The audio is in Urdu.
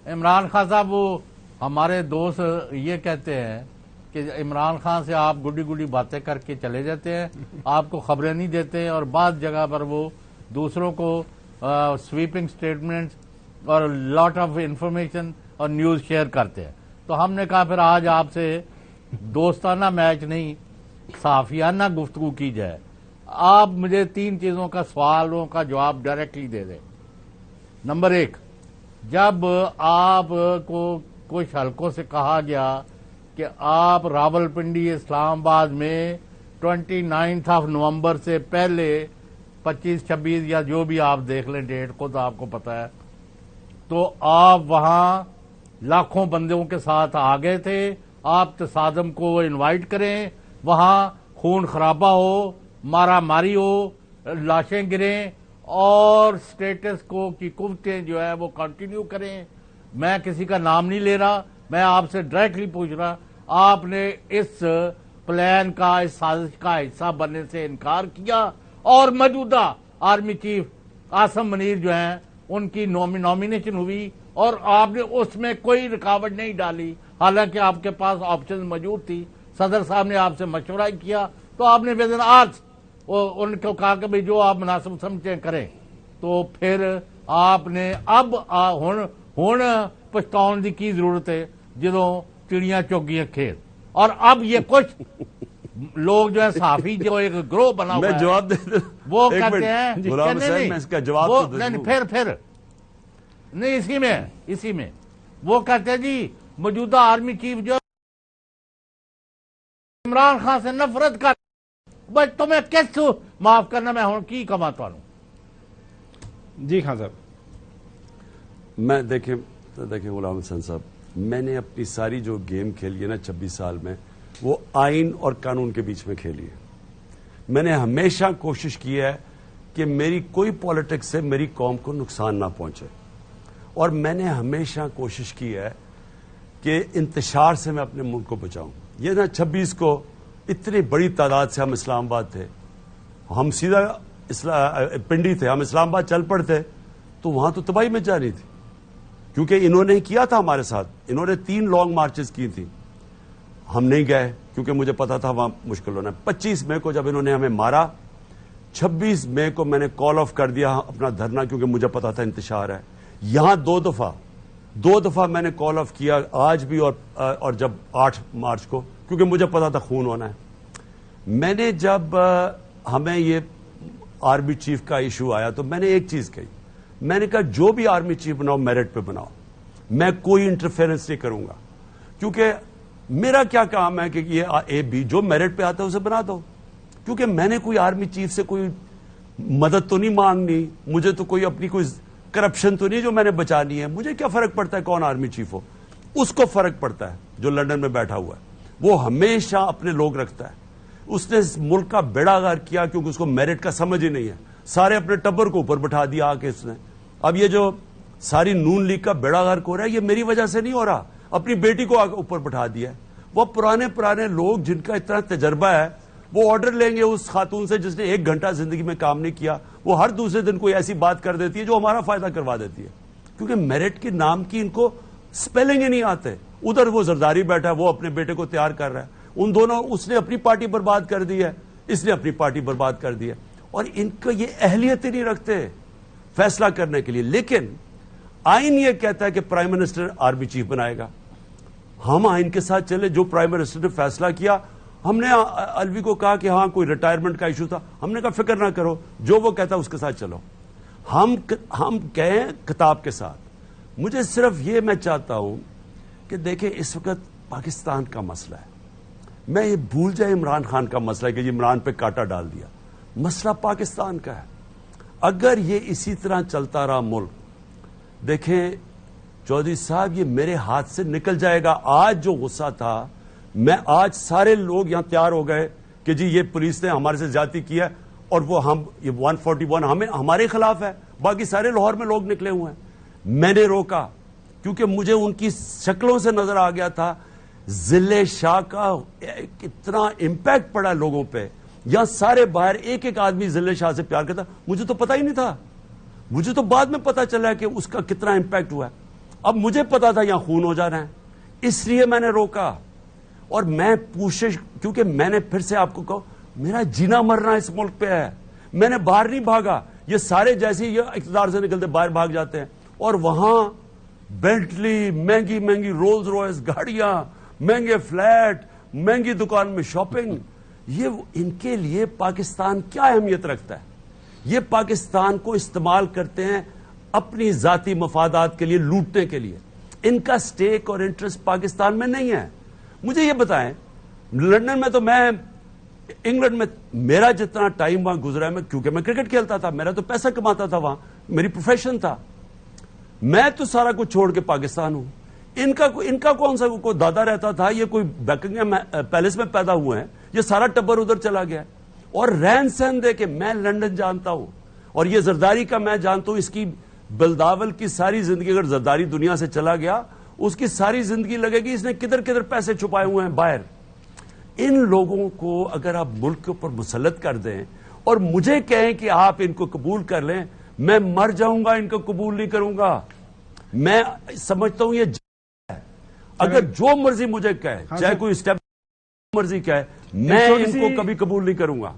عمران خان صاحب وہ ہمارے دوست یہ کہتے ہیں کہ عمران خان سے آپ گڈی گڈی باتیں کر کے چلے جاتے ہیں، آپ کو خبریں نہیں دیتے، اور بعض جگہ پر وہ دوسروں کو سویپنگ سٹیٹمنٹس اور لاٹ آف انفارمیشن اور نیوز شیئر کرتے ہیں۔ تو ہم نے کہا پھر آج آپ سے دوستانہ میچ نہیں، صحافیانہ گفتگو کی جائے۔ آپ مجھے 3 چیزوں کا سوالوں کا جواب ڈائریکٹلی دے دیں۔ نمبر 1، جب آپ کو کچھ حلقوں سے کہا گیا کہ آپ راولپنڈی اسلام آباد میں 29 نومبر سے پہلے 25-26 یا جو بھی آپ دیکھ لیں ڈیٹ کو تو آپ کو پتا ہے، تو آپ وہاں لاکھوں بندوں کے ساتھ آ گئے تھے، آپ تصادم کو انوائٹ کریں، وہاں خون خرابہ ہو، مارا ماری ہو، لاشیں گریں اور سٹیٹس کو کی قوتیں جو ہے وہ کنٹینیو کریں۔ میں کسی کا نام نہیں لے رہا، میں آپ سے ڈائریکٹلی پوچھ رہا، آپ نے اس پلان کا، اس سازش کا حصہ بننے سے انکار کیا، اور موجودہ آرمی چیف عاصم منیر جو ہیں ان کی نامینیشن ہوئی اور آپ نے اس میں کوئی رکاوٹ نہیں ڈالی، حالانکہ آپ کے پاس آپشن موجود تھی، صدر صاحب نے آپ سے مشورہ کیا، تو آپ نے ودن آرس ان کو کہا کہ جو آپ مناسب سمجھیں کریں۔ تو پھر آپ نے اب ہن پچھتاؤن دی کی ضرورت ہے جدوں چڑیاں چوگیاں کھیت، اور اب یہ کچھ لوگ جو ہے صحافی جو ایک گروہ بنا ہوا ہے، میں جواب دے دوں، وہ کہتے ہیں غلام حسین میں اس کا جواب تو دے دوں، پھر نہیں اسی میں وہ کہتے ہیں جی موجودہ آرمی چیف جو عمران خان سے نفرت کر، بس تمہیں کس معاف کرنا، میں ہوں کی کما تانوں۔ جی خان صاحب۔ میں دیکھیں غلام حسین صاحب، میں نے اپنی ساری جو گیم کھیلی ہے نا 26 سال میں، وہ آئین اور قانون کے بیچ میں کھیلی ہے۔ میں نے ہمیشہ کوشش کی ہے کہ میری کوئی پالیٹکس سے میری قوم کو نقصان نہ پہنچے، اور میں نے ہمیشہ کوشش کی ہے کہ انتشار سے میں اپنے ملک کو بچاؤں۔ یہ نا 26 کو اتنی بڑی تعداد سے ہم اسلام آباد تھے، ہم سیدھا پنڈی تھے، ہم اسلام آباد چل پڑتے تو وہاں تو تباہی مچ جانی تھی، کیونکہ انہوں نے کیا تھا ہمارے ساتھ، انہوں نے 3 لانگ مارچز کی تھی، ہم نہیں گئے کیونکہ مجھے پتا تھا وہاں مشکل ہونا ہے۔ 25 مئی کو جب انہوں نے ہمیں مارا، 26 مئی کو میں نے کال آف کر دیا اپنا دھرنا، کیونکہ مجھے پتا تھا انتشار ہے۔ یہاں 2 دفعہ میں نے کال آف کیا، آج بھی اور جب 8 مارچ کو، کیونکہ مجھے پتا تھا خون ہونا ہے۔ میں نے جب ہمیں یہ آرمی چیف کا ایشو آیا تو میں نے ایک چیز کہی، میں نے کہا جو بھی آرمی چیف بناؤ میرٹ پہ بناؤ، میں کوئی انٹرفیرنس نہیں کروں گا، کیونکہ میرا کیا کام ہے کہ یہ جو میرٹ پہ آتا ہے اسے بنا دو، کیونکہ میں نے کوئی آرمی چیف سے کوئی مدد تو نہیں مانگنی، مجھے تو کوئی اپنی کوئی کرپشن تو نہیں جو میں نے بچانی ہے، مجھے کیا فرق پڑتا ہے کون آرمی چیف ہو، اس کو فرق پڑتا ہے جو لندن میں بیٹھا ہوا ہے، وہ ہمیشہ اپنے لوگ رکھتا ہے۔ اس نے اس ملک کا بیڑا غرق کیا کیونکہ اس کو میرٹ کا سمجھ ہی نہیں ہے، سارے اپنے ٹبر کو اوپر بٹھا دیا آ کے اس نے۔ اب یہ جو ساری نون لیگ کا بیڑا غرق ہو رہا ہے یہ میری وجہ سے نہیں ہو رہا، اپنی بیٹی کو اوپر بٹھا دیا ہے۔ وہ پرانے لوگ جن کا اتنا تجربہ ہے وہ آرڈر لیں گے اس خاتون سے جس نے 1 گھنٹہ زندگی میں کام نہیں کیا، وہ ہر دوسرے دن کوئی ایسی بات کر دیتی ہے جو ہمارا فائدہ کروا دیتی ہے، کیونکہ میرٹ کے نام کی ان کو سپیلنگ ہی نہیں آتے۔ ادھر وہ زرداری بیٹھا ہے، وہ اپنے بیٹے کو تیار کر رہا ہے، ان دونوں، اس نے اپنی پارٹی برباد کر دی ہے، اس نے اپنی پارٹی برباد کر دی ہے، اور ان کو یہ اہلیت ہی نہیں رکھتے فیصلہ کرنے کے لیے۔ لیکن آئین یہ کہتا ہے کہ پرائم منسٹر آرمی چیف بنائے گا، ہم آئین کے ساتھ چلے، جو پرائم منسٹر نے فیصلہ کیا، ہم نے الوی کو کہا کہ ہاں کوئی ریٹائرمنٹ کا ایشو تھا، ہم نے کہا فکر نہ کرو، جو وہ کہتا ہے اس کے ساتھ چلو، ہم کہیں کتاب کے ساتھ۔ مجھے صرف یہ میں چاہتا ہوں کہ دیکھیں اس وقت پاکستان کا مسئلہ ہے، میں یہ بھول جائے عمران خان کا مسئلہ ہے کہ عمران پہ کاٹا ڈال دیا، مسئلہ پاکستان کا ہے۔ اگر یہ اسی طرح چلتا رہا ملک، دیکھیں چودھری صاحب یہ میرے ہاتھ سے نکل جائے گا۔ آج جو غصہ تھا، میں آج سارے لوگ یہاں تیار ہو گئے کہ جی یہ پولیس نے ہمارے سے زیادتی کی ہے، اور وہ یہ 141 ہمارے خلاف ہے، باقی سارے لاہور میں لوگ نکلے ہوئے ہیں۔ میں نے روکا کیونکہ مجھے ان کی شکلوں سے نظر آ گیا تھا ضلع شاہ کا کتنا امپیکٹ پڑا لوگوں پہ، یہاں سارے باہر ایک آدمی ضلع شاہ سے پیار کرتا، مجھے تو پتا ہی نہیں تھا، مجھے تو بعد میں پتا چلا کہ اس کا کتنا امپیکٹ ہوا ہے۔ اب مجھے پتا تھا یہاں خون ہو جانا ہے، اس لیے میں نے روکا. اور میں کوشش، کیونکہ میں نے پھر سے آپ کو کہا میرا جینا مرنا اس ملک پہ ہے، میں نے باہر نہیں بھاگا. یہ سارے جیسے یہ اقتدار سے نکلتے باہر بھاگ جاتے ہیں، اور وہاں بینٹلی، مہنگی مہنگی رولز روائس گاڑیاں، مہنگے فلیٹ، مہنگی دکان میں شاپنگ. یہ ان کے لیے پاکستان کیا اہمیت رکھتا ہے؟ یہ پاکستان کو استعمال کرتے ہیں اپنی ذاتی مفادات کے لیے، لوٹنے کے لیے. ان کا سٹیک اور انٹرسٹ پاکستان میں نہیں ہے. مجھے یہ بتائیں، لندن میں تو میں، انگلینڈ میں میرا جتنا ٹائم وہاں گزرا ہے، میں کیونکہ میں کرکٹ کھیلتا تھا، میرا تو پیسہ کماتا تھا وہاں، میری پروفیشن تھا، میں تو سارا کچھ چھوڑ کے پاکستان ہوں. ان کا کون سا کوئی دادا رہتا تھا، یہ کوئی بیکنگھم پیلس میں پیدا ہوئے ہیں، یہ سارا ٹبر ادھر چلا گیا. اور رہن سہن دے کے میں لندن جانتا ہوں، اور یہ زرداری کا میں جانتا ہوں. اس کی بلداول کی ساری زندگی، اگر زرداری دنیا سے چلا گیا اس کی ساری زندگی لگے گی اس نے کدھر کدھر پیسے چھپائے ہوئے ہیں باہر. ان لوگوں کو اگر آپ ملک کے اوپر مسلط کر دیں اور مجھے کہیں کہ آپ ان کو قبول کر لیں، میں مر جاؤں گا، ان کو قبول نہیں کروں گا. میں سمجھتا ہوں یہ ہے. اگر جو مرضی مجھے کہے، چاہے کوئی اسٹیپ مرضی کہے، میں ان کو کبھی قبول نہیں کروں گا.